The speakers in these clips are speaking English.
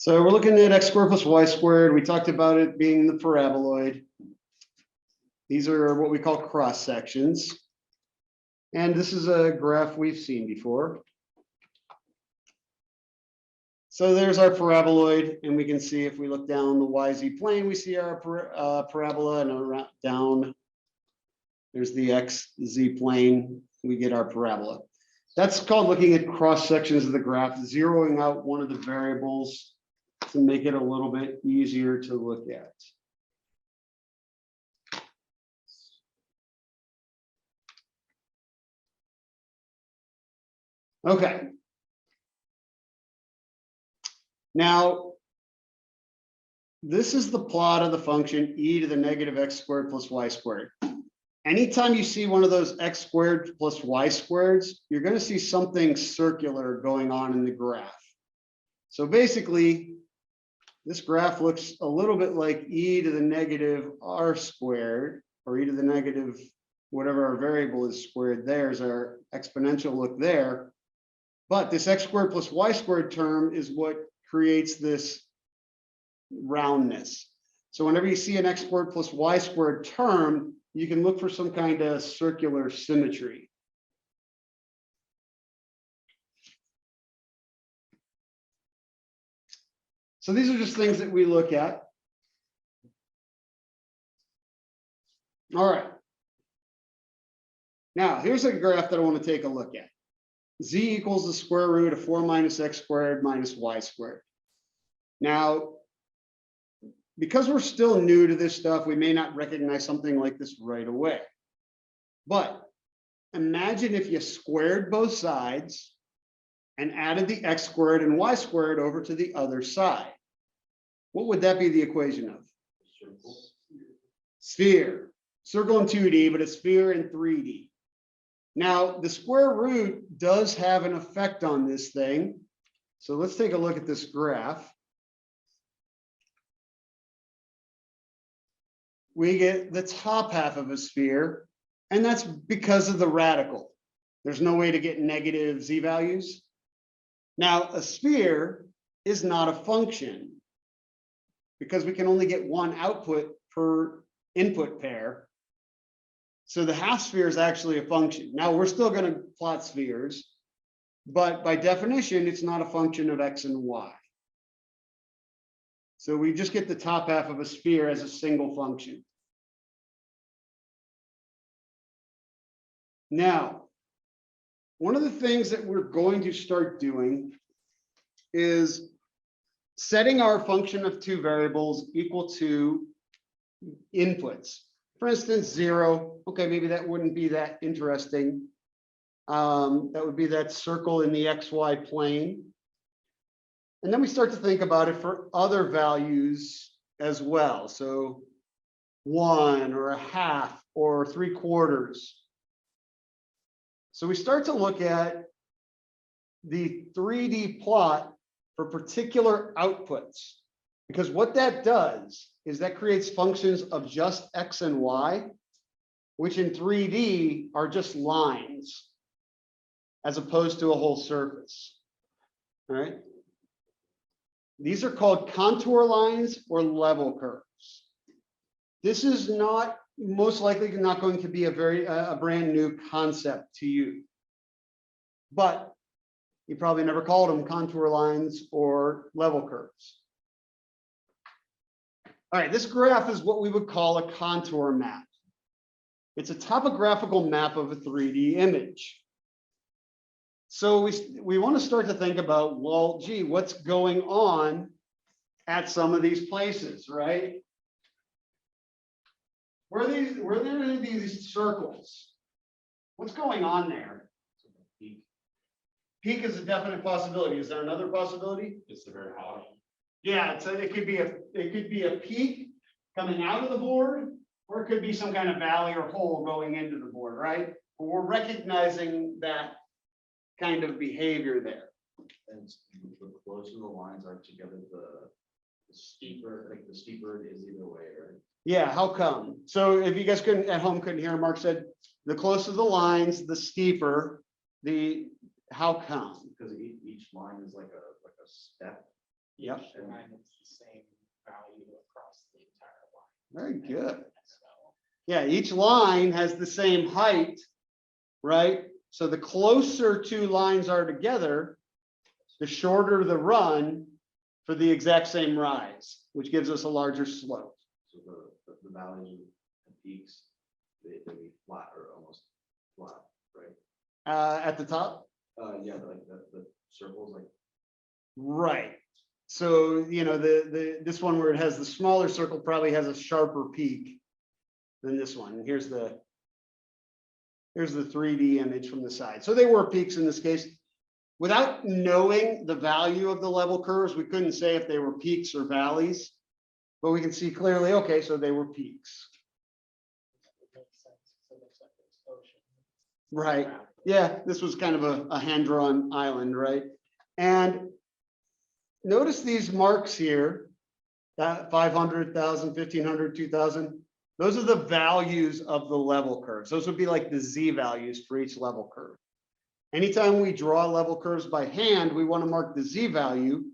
So we're looking at x squared plus y squared. We talked about it being the paraboloid. These are what we call cross sections. And this is a graph we've seen before. So there's our paraboloid, and we can see if we look down the YZ plane, we see our parabola, and around down, there's the XZ plane, we get our parabola. That's called looking at cross sections of the graph, zeroing out one of the variables to make it a little bit easier to look at. Okay. Now, this is the plot of the function e to the negative x squared plus y squared. Anytime you see one of those x squared plus y squareds, you're going to see something circular going on in the graph. So basically, this graph looks a little bit like e to the negative r squared, or e to the negative whatever our variable is squared. There's our exponential look there. But this x squared plus y squared term is what creates this roundness. So whenever you see an x squared plus y squared term, you can look for some kind of circular symmetry. So these are just things that we look at. All right. Now, here's a graph that I want to take a look at. Z equals the square root of 4 minus x squared minus y squared. Now, because we're still new to this stuff, we may not recognize something like this right away. But imagine if you squared both sides and added the x squared and y squared over to the other side. What would that be the equation of? Sphere. Circle in 2D, but a sphere in 3D. Now, the square root does have an effect on this thing. So let's take a look at this graph. We get the top half of a sphere, and that's because of the radical. There's no way to get negative z values. Now, a sphere is not a function because we can only get one output per input pair. So the half sphere is actually a function. Now, we're still going to plot spheres, but by definition, it's not a function of x and y. So we just get the top half of a sphere as a single function. Now, one of the things that we're going to start doing is setting our function of two variables equal to inputs. For instance, 0. Okay, maybe that wouldn't be that interesting. That would be that circle in the xy plane. And then we start to think about it for other values as well. So 1 or a half or 3/4. So we start to look at the 3D plot for particular outputs, because what that does is that creates functions of just x and y, which in 3D are just lines as opposed to a whole surface. All right. These are called contour lines or level curves. This is not most likely not going to be a brand new concept to you, but you probably never called them contour lines or level curves. All right, this graph is what we would call a contour map. It's a topographical map of a 3D image. So we want to start to think about, well, gee, what's going on at some of these places, right? Where there are these circles, what's going on there? Peak is a definite possibility. Is there another possibility? It's the very high. Yeah, so it could be a peak coming out of the board, or it could be some kind of valley or hole going into the board, right? But we're recognizing that kind of behavior there. And the closer the lines are together, the steeper, like the steeper it is either way, right? Yeah, how come? So if you guys at home couldn't hear, Mark said the closer the lines, the steeper. How come? Because each line is like a step. Yep. line is the same value across the entire line. Very good. So, Yeah, each line has the same height, right? So the closer two lines are together, the shorter the run for the exact same rise, which gives us a larger slope. So the values of the peaks, they be flat or almost flat, right? At the top, Yeah, like the circles, like, right? So, you know, this one where it has the smaller circle probably has a sharper peak than this one. And here's the 3D image from the side. So they were peaks in this case. Without knowing the value of the level curves, we couldn't say if they were peaks or valleys, but we can see clearly, okay, so they were peaks. it makes sense, 'cause it looks like it's ocean. Right. Yeah, this was kind of a hand-drawn island, right? And notice these marks here, that 500, 1,000, 1,500, 2,000. Those are the values of the level curves. Those would be like the Z values for each level curve. Anytime we draw level curves by hand, we want to mark the Z value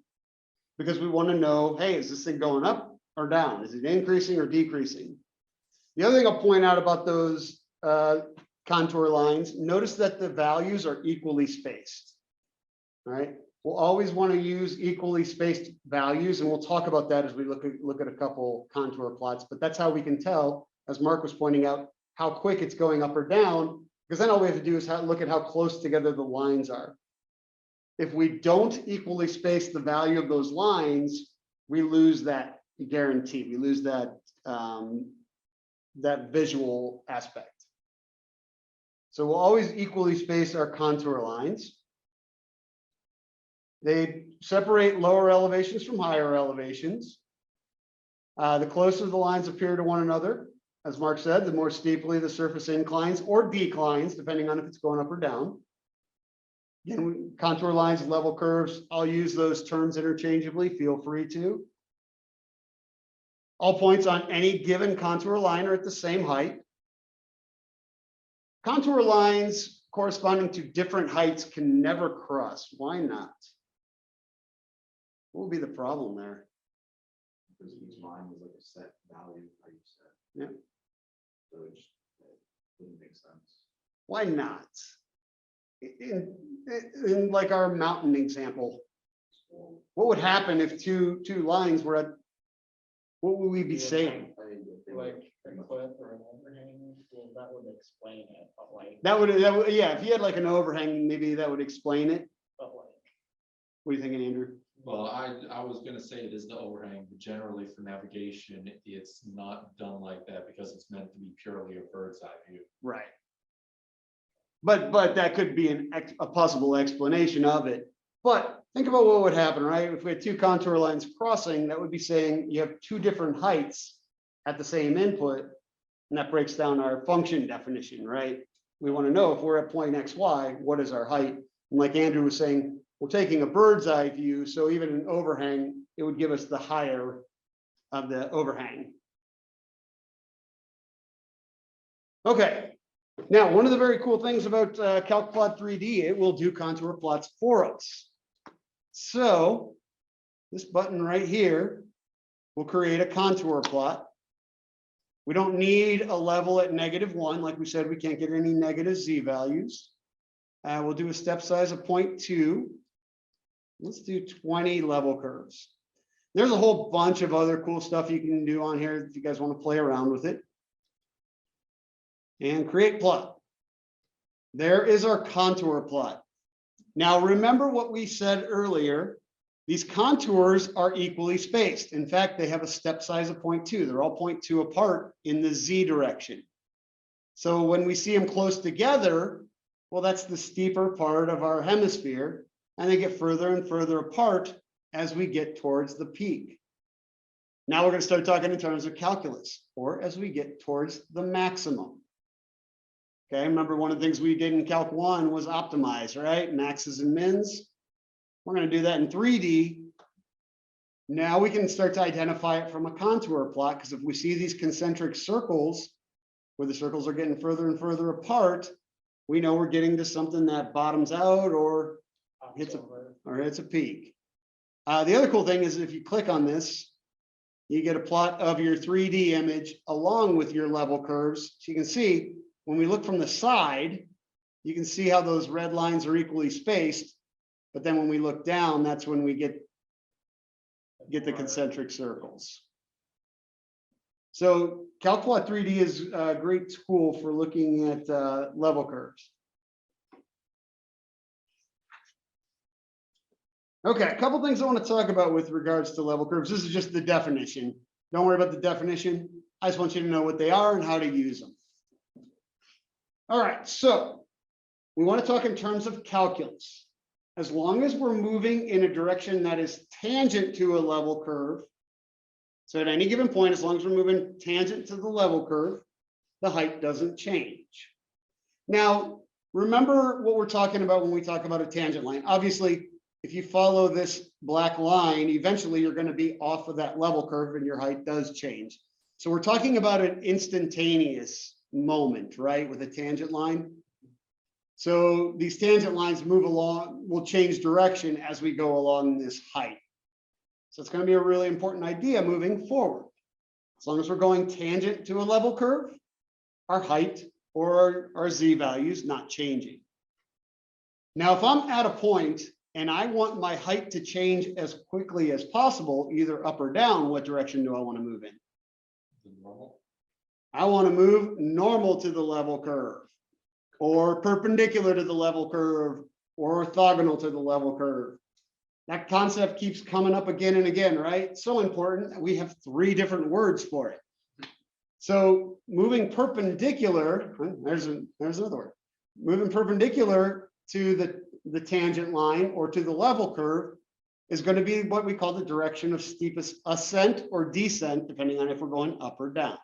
because we want to know, hey, is this thing going up or down? Is it increasing or decreasing? The other thing I'll point out about those contour lines, notice that the values are equally spaced. All right, we'll always want to use equally spaced values, and we'll talk about that as we look at a couple contour plots, but that's how we can tell, as Mark was pointing out, how quick it's going up or down, because then all we have to do is look at how close together the lines are. If we don't equally space the value of those lines, we lose that guarantee. We lose that that visual aspect. So we'll always equally space our contour lines. They separate lower elevations from higher elevations. The closer the lines appear to one another, as Mark said, the more steeply the surface inclines or declines, depending on if it's going up or down. Again, contour lines, level curves, I'll use those terms interchangeably, feel free to. All points on any given contour line are at the same height. Contour lines corresponding to different heights can never cross. Why not? What would be the problem there? because each line is like a set value, how you set. Yeah. So it wouldn't make sense. Why not? In like our mountain example, So, what would happen if two lines were at, what would we be Yeah. saying? I think if they were- Like a cliff or an overhang, well, that would explain it, but like, That would, yeah, if you had like an overhang, maybe that would explain it. What are you thinking, Andrew? Well, I was gonna say it is the overhang, but generally for navigation, it's not done like that because it's meant to be purely a bird's eye view. Right. But that could be a possible explanation of it. But think about what would happen, right? If we had two contour lines crossing, that would be saying you have two different heights at the same input. And that breaks down our function definition, right? We want to know if we're at point X, Y, what is our height? And like Andrew was saying, we're taking a bird's eye view. So even an overhang, it would give us the higher of the overhang. Okay. Now, one of the very cool things about CalcPlot 3D, it will do contour plots for us. So this button right here will create a contour plot. We don't need a level at -1. Like we said, we can't get any negative Z values. We'll do a step size of 0.2. Let's do 20 level curves. There's a whole bunch of other cool stuff you can do on here if you guys want to play around with it. And create plot. There is our contour plot. Now remember what we said earlier, these contours are equally spaced. In fact, they have a step size of 0.2. They're all 0.2 apart in the Z direction. So when we see them close together, well, that's the steeper part of our hemisphere, and they get further and further apart as we get towards the peak. Now we're going to start talking in terms of calculus, or as we get towards the maximum. Okay, remember one of the things we did in Calc 1 was optimize, right? Maxes and mins. We're going to do that in 3D. Now we can start to identify it from a contour plot, because if we see these concentric circles, where the circles are getting further and further apart, we know we're getting to something that bottoms out or hits a peak. The other cool thing is if you click on this, you get a plot of your 3D image along with your level curves. So you can see when we look from the side, you can see how those red lines are equally spaced. But then when we look down, that's when we get the concentric circles. So Calculate 3D is a great tool for looking at level curves. Okay, a couple things I want to talk about with regards to level curves. This is just the definition. Don't worry about the definition. I just want you to know what they are and how to use them. All right, so we want to talk in terms of calculus. As long as we're moving in a direction that is tangent to a level curve, so at any given point, as long as we're moving tangent to the level curve, the height doesn't change. Now, remember what we're talking about when we talk about a tangent line. Obviously, if you follow this black line, eventually you're going to be off of that level curve and your height does change. So we're talking about an instantaneous moment, right, with a tangent line. So these tangent lines move along, will change direction as we go along this height. So it's going to be a really important idea moving forward. As long as we're going tangent to a level curve, our height or our z value is not changing. Now, if I'm at a point and I want my height to change as quickly as possible, either up or down, what direction do I want to move in? Normal. I want to move normal to the level curve, or perpendicular to the level curve, or orthogonal to the level curve. That concept keeps coming up again and again, right? So important that we have 3 different words for it. So moving perpendicular, there's another word. Moving perpendicular to the tangent line or to the level curve is going to be what we call the direction of steepest ascent or descent, depending on if we're going up or down.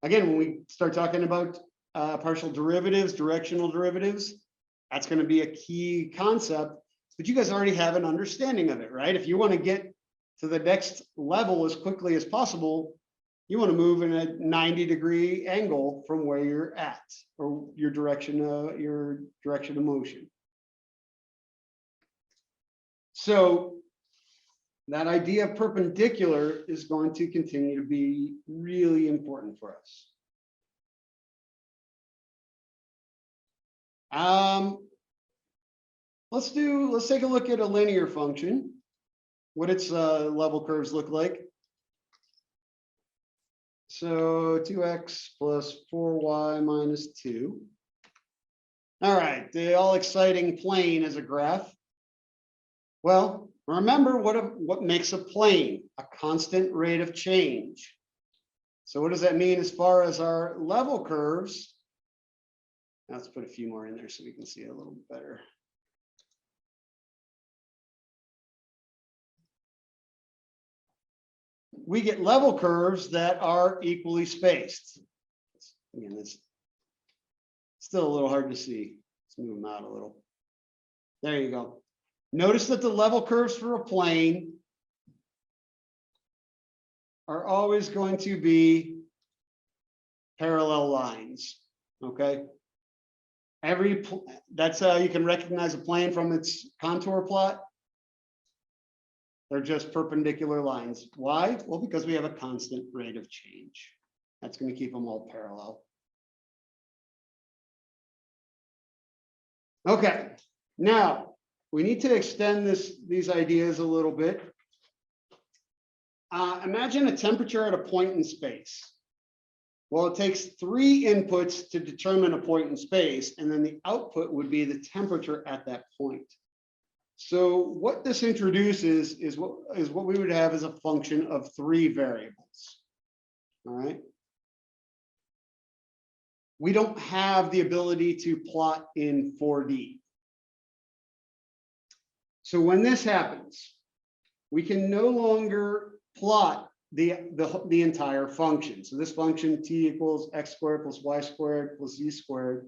Again, when we start talking about partial derivatives, directional derivatives, that's going to be a key concept, but you guys already have an understanding of it, right? If you want to get to the next level as quickly as possible, you want to move in a 90-degree angle from where you're at, or your direction of motion. So that idea of perpendicular is going to continue to be really important for us. Let's take a look at a linear function, what its level curves look like. So 2x plus 4y minus 2. All right, the all exciting plane as a graph. Well, remember what makes a plane? A constant rate of change. So what does that mean as far as our level curves? Let's put a few more in there so we can see it a little bit better. We get level curves that are equally spaced. Again, it's still a little hard to see. Let's move them out a little. There you go. Notice that the level curves for a plane are always going to be parallel lines, okay? That's how you can recognize a plane from its contour plot. They're just perpendicular lines. Why? Well, because we have a constant rate of change. That's going to keep them all parallel. Okay, now we need to extend these ideas a little bit. Imagine a temperature at a point in space. Well, it takes 3 inputs to determine a point in space, and then the output would be the temperature at that point. So what this introduces is what we would have as a function of 3 variables. All right. We don't have the ability to plot in 4D. So when this happens, we can no longer plot the entire function. So this function t equals x squared plus y squared plus z squared.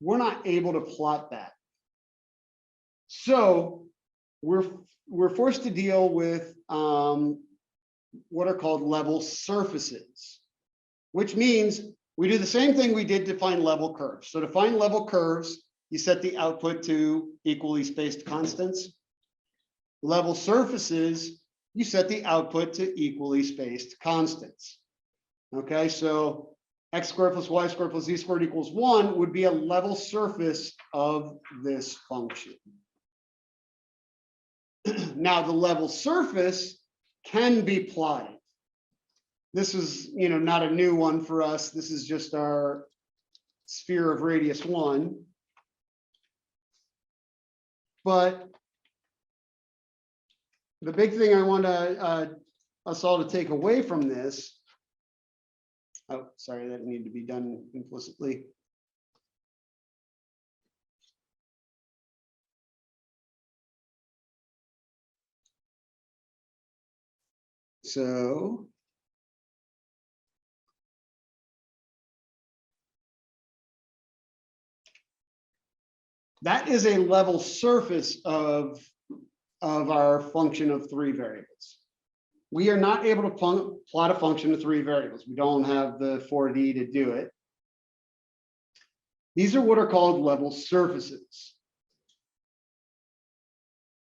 We're not able to plot that. So we're forced to deal with what are called level surfaces, which means we do the same thing we did to find level curves. So to find level curves, you set the output to equally spaced constants. Level surfaces, you set the output to equally spaced constants. Okay, so x squared plus y squared plus z squared equals 1 would be a level surface of this function. Now, the level surface can be plotted. This is, not a new one for us. This is just our sphere of radius 1. But the big thing I want us all to take away from this, oh, sorry, that needed to be done implicitly. So that is a level surface of our function of 3 variables. We are not able to plot a function of 3 variables. We don't have the 4D to do it. These are what are called level surfaces.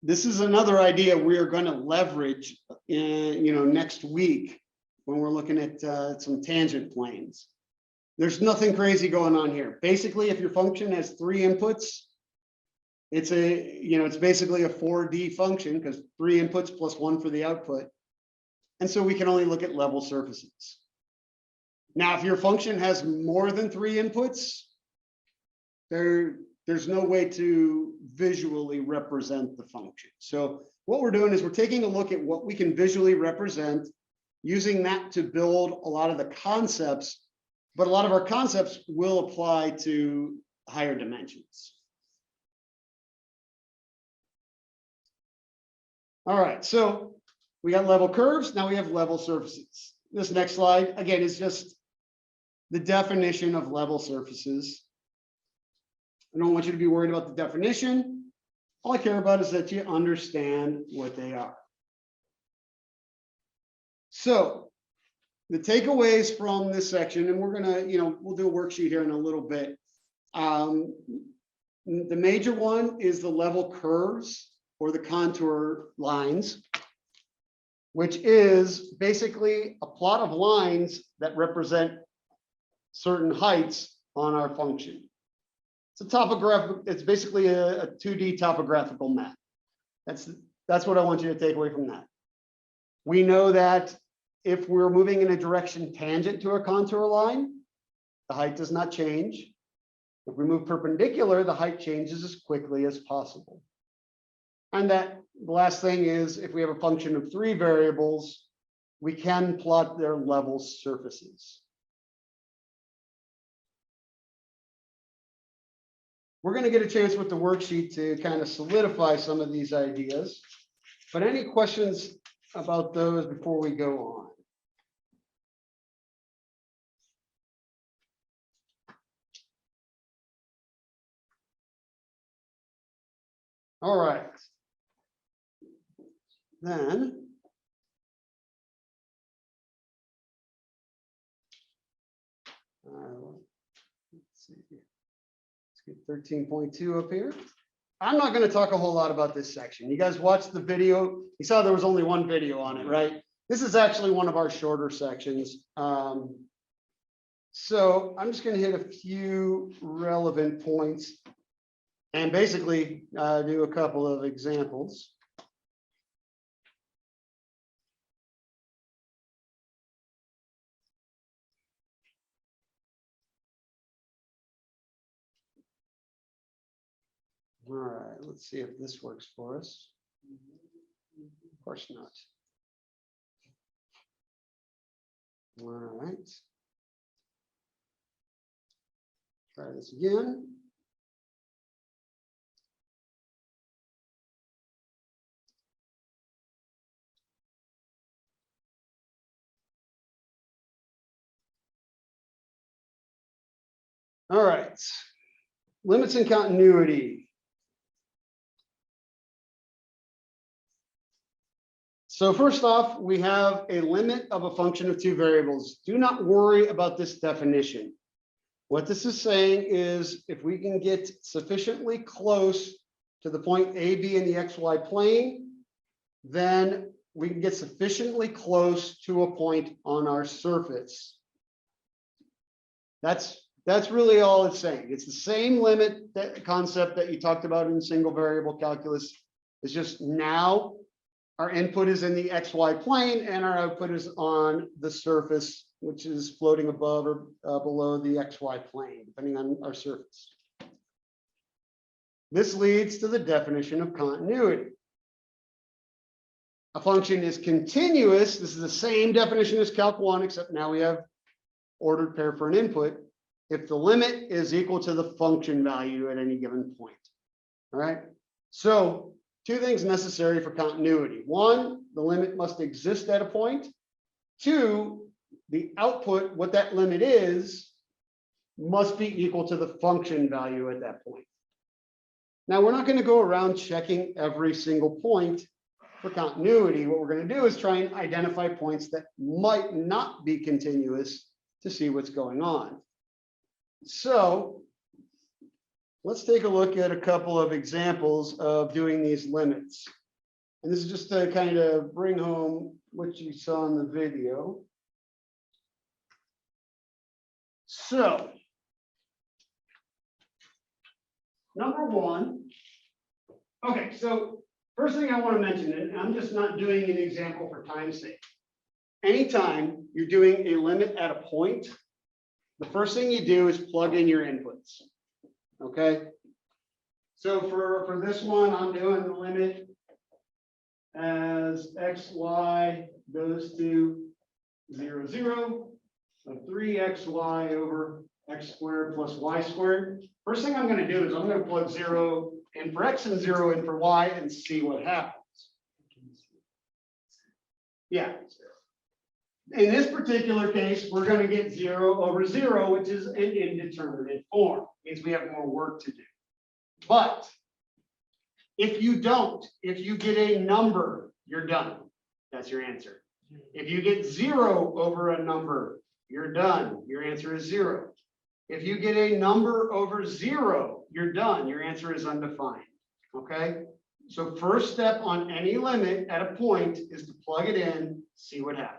This is another idea we are going to leverage in, next week when we're looking at some tangent planes. There's nothing crazy going on here. Basically, if your function has 3 inputs, it's it's basically a 4D function because 3 inputs plus 1 for the output. And so we can only look at level surfaces. Now, if your function has more than 3 inputs, there's no way to visually represent the function. So what we're doing is we're taking a look at what we can visually represent, using that to build a lot of the concepts, but a lot of our concepts will apply to higher dimensions. All right, so we got level curves, now we have level surfaces. This next slide, again, is just the definition of level surfaces. I don't want you to be worried about the definition. All I care about is that you understand what they are. So the takeaways from this section, and we're gonna, we'll do a worksheet here in a little bit. The major one is the level curves or the contour lines, which is basically a plot of lines that represent certain heights on our function. It's a topographic, it's basically a 2D topographical map. That's what I want you to take away from that. We know that if we're moving in a direction tangent to a contour line, the height does not change. If we move perpendicular, the height changes as quickly as possible. And that the last thing is, if we have a function of 3 variables, we can plot their level surfaces. We're going to get a chance with the worksheet to kind of solidify some of these ideas. But any questions about those before we go on? All right. Then let's see. Let's get 13.2 up here. I'm not going to talk a whole lot about this section. You guys watched the video. You saw there was only one video on it, right? This is actually one of our shorter sections. So I'm just going to hit a few relevant points and basically do a couple of examples. All right, let's see if this works for us. Of course not. All right. Try this again. All right. Limits and continuity. So first off, we have a limit of a function of 2 variables. Do not worry about this definition. What this is saying is if we can get sufficiently close to the point A, B in the XY plane, then we can get sufficiently close to a point on our surface. That's really all it's saying. It's the same limit concept that you talked about in single variable calculus. It's just now our input is in the XY plane and our output is on the surface, which is floating above or below the XY plane, depending on our surface. This leads to the definition of continuity. A function is continuous. This is the same definition as Calc 1, except now we have ordered pair for an input if the limit is equal to the function value at any given point. All right. So two things necessary for continuity. One, the limit must exist at a point. Two, the output, what that limit is, must be equal to the function value at that point. Now, we're not going to go around checking every single point for continuity. What we're going to do is try and identify points that might not be continuous to see what's going on. So let's take a look at a couple of examples of doing these limits. And this is just to kind of bring home what you saw in the video. So, number one, okay, so first thing I want to mention, and I'm just not doing an example for time's sake. Anytime you're doing a limit at a point, the first thing you do is plug in your inputs. Okay. So for this one, I'm doing the limit as xy goes to 0, 0 of 3xy over x squared plus y squared. First thing I'm going to do is I'm going to plug 0 in for x and 0 in for y and see what happens. Yeah. In this particular case, we're going to get 0 over 0, which is an indeterminate form. It means we have more work to do. But if you don't, if you get a number, you're done. That's your answer. If you get 0 over a number, you're done. Your answer is 0. If you get a number over 0, you're done. Your answer is undefined. Okay? So first step on any limit at a point is to plug it in, see what happens.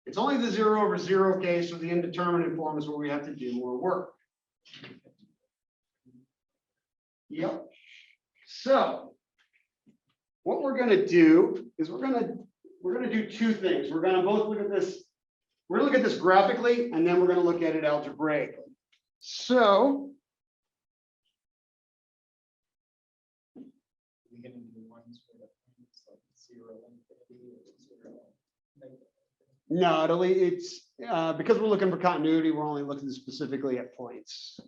It's only the 0 over 0 case, or the indeterminate form is where we have to do more work. Yep. So what we're going to do is we're going to do two things. We're going to both look at this. We're going to look at this graphically, and then we're going to look at it algebraically. So We're going to do ones where the points like 0, infinity, or 0, negative. no, it's because we're looking for continuity, we're only looking specifically at points.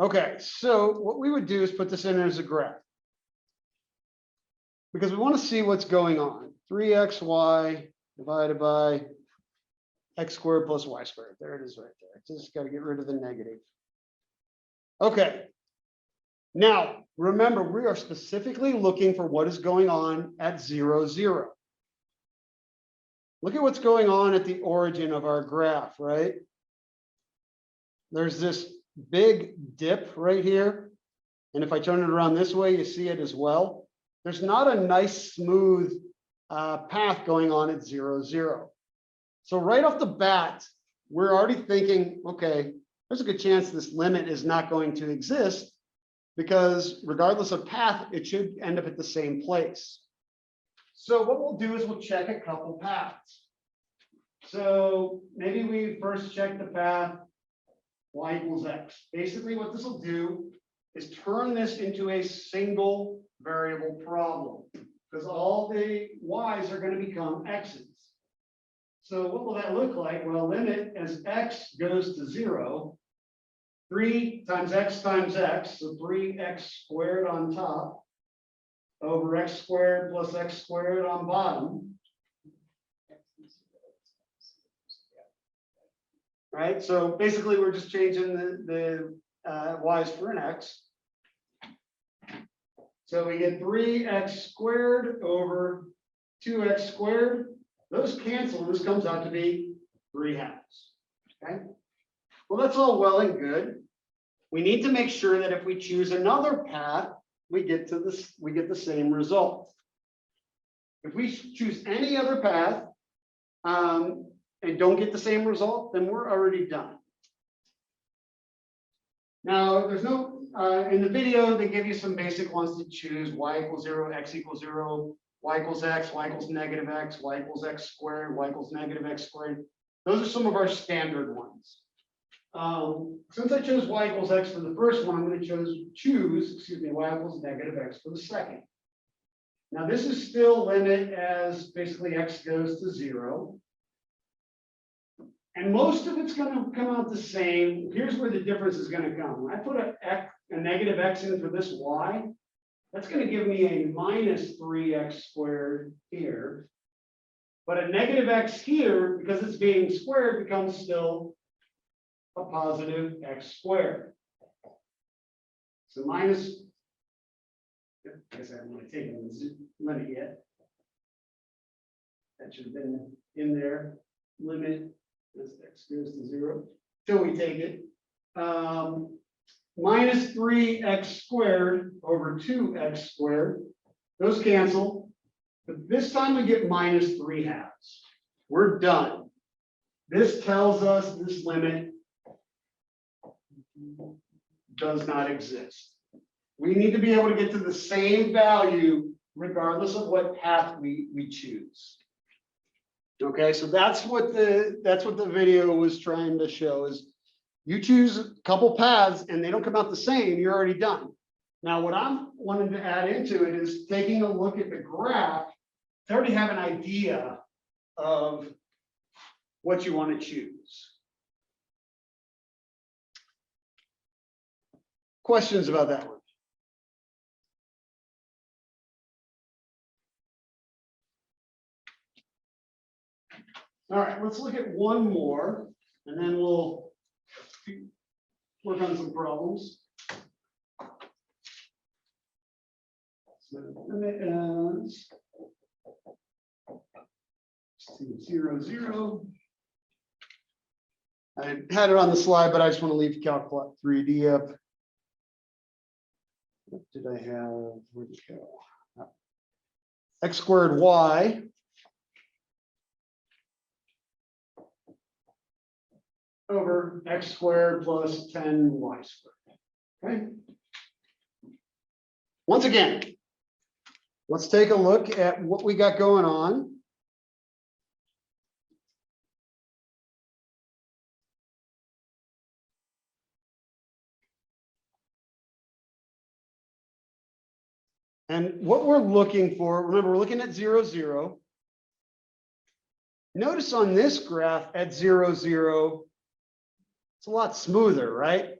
Okay, so what we would do is put this in as a graph, because we want to see what's going on. 3xy divided by x squared plus y squared. There it is right there. Just got to get rid of the negative. Okay. Now, remember, we are specifically looking for what is going on at 0, 0. Look at what's going on at the origin of our graph, right? There's this big dip right here. And if I turn it around this way, you see it as well. There's not a nice smooth path going on at 0, 0. So right off the bat, we're already thinking, okay, there's a good chance this limit is not going to exist, because regardless of path, it should end up at the same place. So what we'll do is we'll check a couple paths. So maybe we first check the path y equals x. Basically, what this will do is turn this into a single variable problem, because all the y's are going to become x's. So what will that look like? Well, limit as x goes to 0, 3 times x, so 3x squared on top over x squared plus x squared on bottom. Right, so basically we're just changing the y's for an x. So we get 3x squared over 2x squared. Those cancel, and this comes out to be 3/2. Okay. Well, that's all well and good. We need to make sure that if we choose another path, we get to this, we get the same result. If we choose any other path and don't get the same result, then we're already done. Now, there's no, in the video, they give you some basic ones to choose: y equals 0, x equals 0, y equals x, y equals negative x, y equals x squared, y equals negative x squared. Those are some of our standard ones. Since I chose y equals x for the first one, I'm going to choose, y equals negative x for the second. Now, this is still limit as basically x goes to 0. And most of it's going to come out the same. Here's where the difference is going to come. When I put a negative x in for this y, that's going to give me a minus 3x squared here. But a negative x here, because it's being squared, becomes still a positive x squared. So minus, I guess I haven't really taken the limit yet. That should have been in there. Limit as x goes to 0 till we take it. Minus 3x squared over 2x squared. Those cancel. But this time we get minus 3/2. We're done. This tells us this limit does not exist. We need to be able to get to the same value regardless of what path we choose. Okay, so that's what the video was trying to show is you choose a couple paths and they don't come out the same, you're already done. Now, what I'm wanting to add into it is taking a look at the graph to already have an idea of what you want to choose. Questions about that one? All right, let's look at one more, and then we'll work on some problems. So limit as 0, 0. I had it on the slide, but I just want to leave Calculate 3D up. What did I have? Where'd it go? X squared y over x squared plus 10y squared. Okay. Once again, let's take a look at what we got going on. And what we're looking for, remember, we're looking at 0, 0. Notice on this graph at 0, 0, it's a lot smoother, right?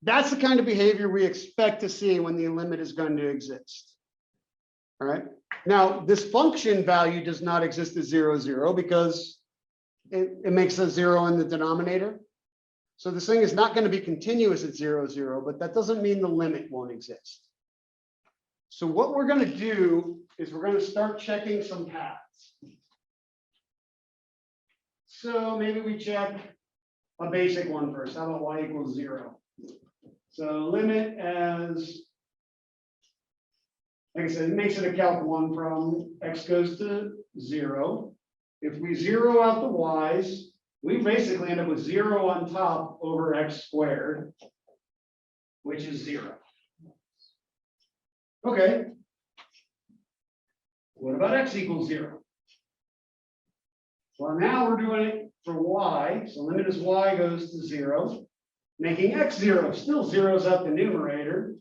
That's the kind of behavior we expect to see when the limit is going to exist. All right. Now, this function value does not exist at 0, 0 because it makes a 0 in the denominator. So this thing is not going to be continuous at 0, 0, but that doesn't mean the limit won't exist. So what we're going to do is we're going to start checking some paths. So maybe we check a basic one first. How about y equals 0? So limit as, like I said, it makes it a calc 1 from x goes to 0. If we zero out the y's, we basically end up with 0 on top over x squared, which is 0. Okay. What about x equals 0? Well, now we're doing it for y. So limit as y goes to 0, making x 0. Still zeros out the numerator.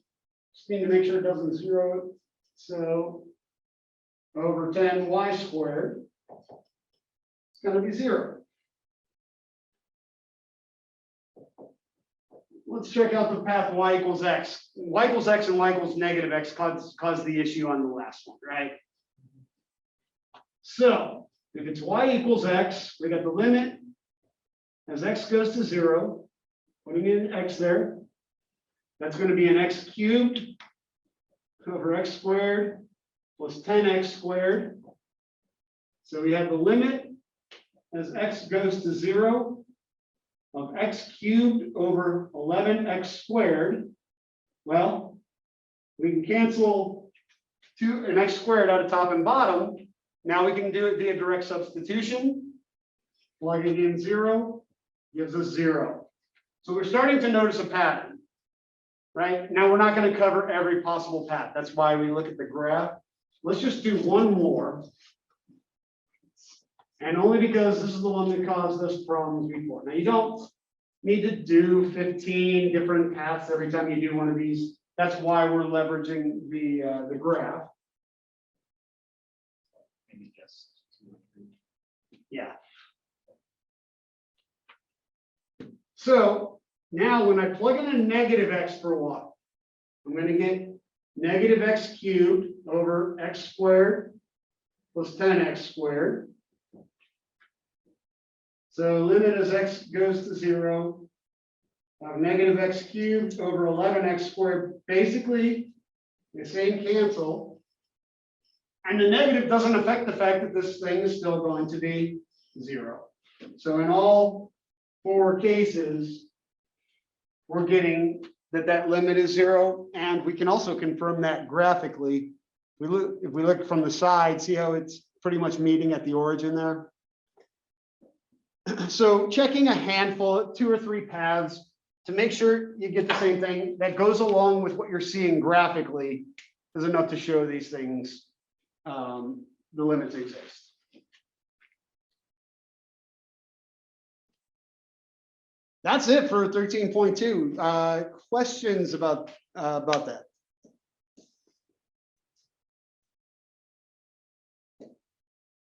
Just need to make sure it doesn't zero. So over 10y squared, it's going to be 0. Let's check out the path y equals x. Y equals x and y equals negative x caused the issue on the last one, right? So if it's y equals x, we got the limit as x goes to 0, putting in x there. That's going to be an x cubed over x squared plus 10x squared. So we have the limit as x goes to 0 of x cubed over 11x squared. Well, We can cancel an x squared out of top and bottom. Now we can do it via direct substitution. Plugging in 0 gives us 0. So we're starting to notice a pattern, right? Now we're not going to cover every possible path. That's why we look at the graph. Let's just do one more. And only because this is the one that caused us problems before. Now you don't need to do 15 different paths every time you do one of these. That's why we're leveraging the graph. Maybe just 2 or 3. Yeah. So now when I plug in a negative x for y, I'm going to get negative x cubed over x squared plus 10x squared. So limit as x goes to 0 of negative x cubed over 11x squared. Basically, the same cancel. And the negative doesn't affect the fact that this thing is still going to be 0. So in all 4 cases, we're getting that limit is 0. And we can also confirm that graphically. If we look from the side, see how it's pretty much meeting at the origin there. So checking a handful, 2 or 3 paths to make sure you get the same thing that goes along with what you're seeing graphically is enough to show these things, the limits exist. That's it for 13.2. Questions about that?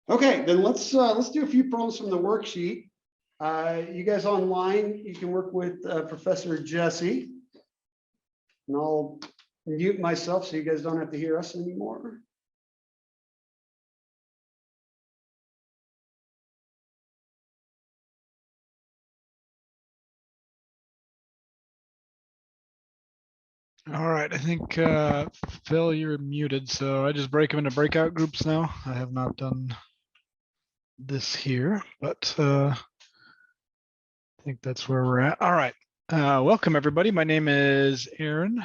Okay, then let's do a few problems from the worksheet. You guys online, you can work with Professor Jesse. And I'll mute myself so you guys don't have to hear us anymore. All right, I think Phil, you're muted, so I just break them into breakout groups now. I have not done this here, but I think that's where we're at. All right, welcome everybody. My name is Aaron.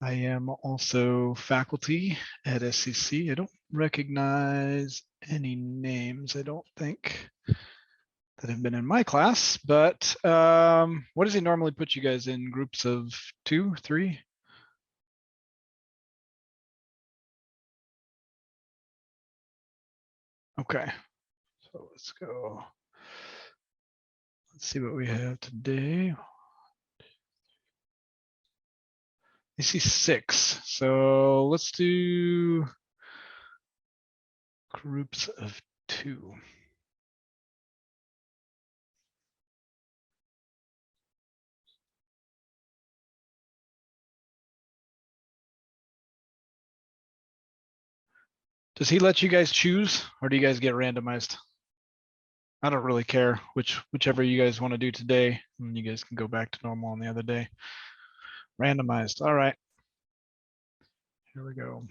I am also faculty at SCC. I don't recognize any names, I don't think, that have been in my class, but what does he normally put you guys in? Groups of 2, 3? Okay, so let's go. Let's see what we have today. I see 6, so let's do groups of 2. Does he let you guys choose, or do you guys get randomized? I don't really care whichever you guys want to do today, and you guys can go back to normal on the other day. Randomized. All right. Here we go.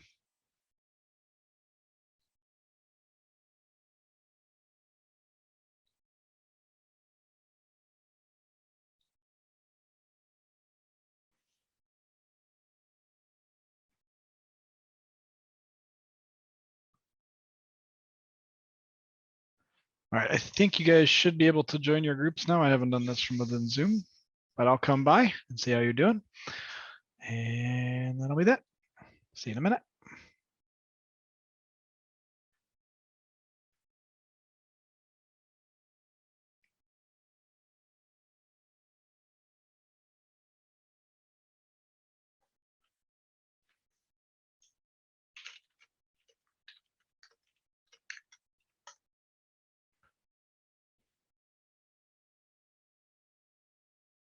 All right, I think you guys should be able to join your groups now. I haven't done this from within Zoom, but I'll come by and see how you're doing. And that'll be that. See you in a minute.